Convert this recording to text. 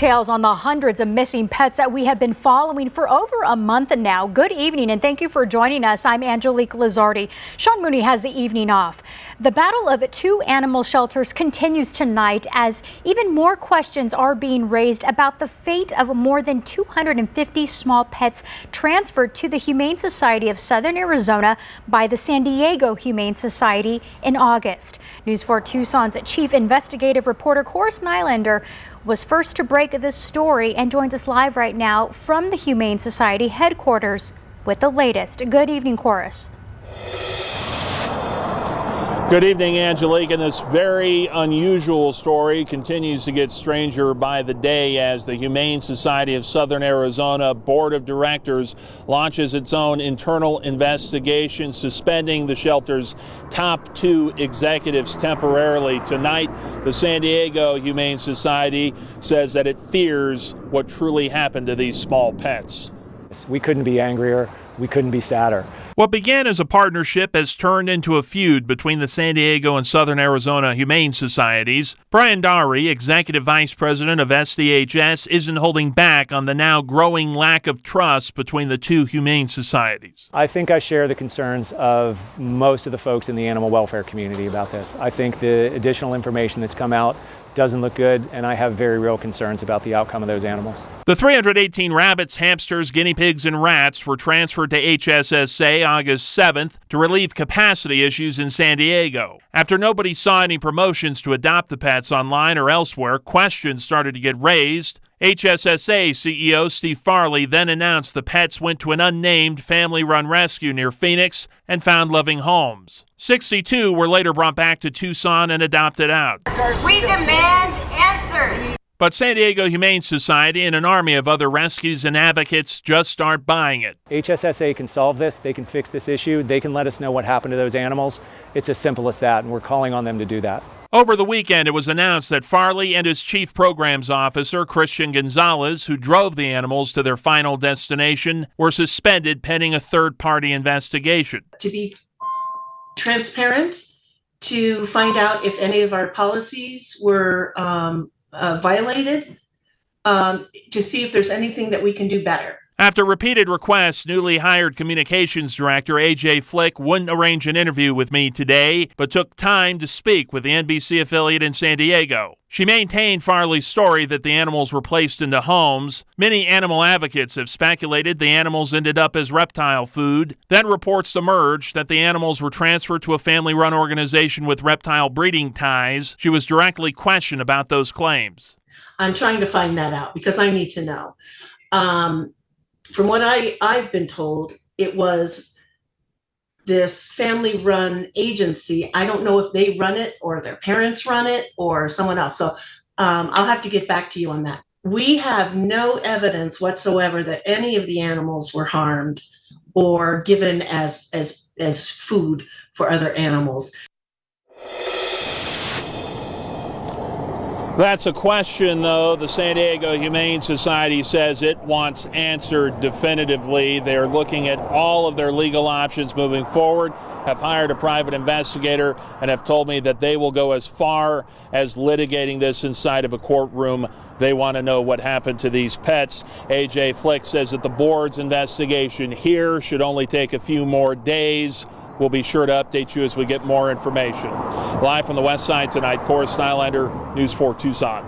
Details on the hundreds of missing pets that we have been following for over a month now. Good evening and thank you for joining us. I'm Angelique Lizardi. Sean Mooney has the evening off. The battle of two animal shelters continues tonight as even more questions are being raised about the fate of more than 250 small pets transferred to the Humane Society of Southern Arizona by the San Diego Humane Society in August. News 4 Tucson's chief investigative reporter Corus Nylander was first to break this story and joins us live right now from the Humane Society headquarters with the latest. Good evening, Corus. Good evening, Angelique. And this very unusual story continues to get stranger by the day as the Humane Society of Southern Arizona Board of Directors launches its own internal investigation, suspending the shelter's top two executives temporarily. Tonight, the San Diego Humane Society says that it fears what truly happened to these small pets. We couldn't be angrier. We couldn't be sadder. What began as a partnership has turned into a feud between the San Diego and Southern Arizona Humane Societies. Brian Dari, Executive Vice President of SDHS, isn't holding back on the now growing lack of trust between the two humane societies. I think I share the concerns of most of the folks in the animal welfare community about this. I think the additional information that's come out doesn't look good, and I have very real concerns about the outcome of those animals. The 318 rabbits, hamsters, guinea pigs, and rats were transferred to HSSA August 7th to relieve capacity issues in San Diego. After nobody saw any promotions to adopt the pets online or elsewhere, questions started to get raised. HSSA CEO Steve Farley then announced the pets went to an unnamed family-run rescue near Phoenix and found loving homes. 62 were later brought back to Tucson and adopted out. We demand answers. But San Diego Humane Society and an army of other rescues and advocates just aren't buying it. HSSA can solve this. They can fix this issue. They can let us know what happened to those animals. It's as simple as that, and we're calling on them to do that. Over the weekend, it was announced that Farley and his chief programs officer, Christian Gonzalez, who drove the animals to their final destination, were suspended pending a third-party investigation. To be transparent, to find out if any of our policies were violated, to see if there's anything that we can do better. After repeated requests, newly hired communications director AJ Flick wouldn't arrange an interview with me today, but took time to speak with the NBC affiliate in San Diego. She maintained Farley's story that the animals were placed into homes. Many animal advocates have speculated the animals ended up as reptile food. Then reports emerged that the animals were transferred to a family-run organization with reptile breeding ties. She was directly questioned about those claims. I'm trying to find that out because I need to know. From what I've been told, it was this family-run agency. I don't know if they run it or their parents run it or someone else. So I'll have to get back to you on that. We have no evidence whatsoever that any of the animals were harmed or given as food for other animals. That's a question, though, the San Diego Humane Society says it wants answered definitively. They're looking at all of their legal options moving forward, have hired a private investigator, and have told me that they will go as far as litigating this inside of a courtroom. They want to know what happened to these pets. AJ Flick says that the board's investigation here should only take a few more days. We'll be sure to update you as we get more information. Live from the west side tonight, Corus Nylander, News 4 Tucson.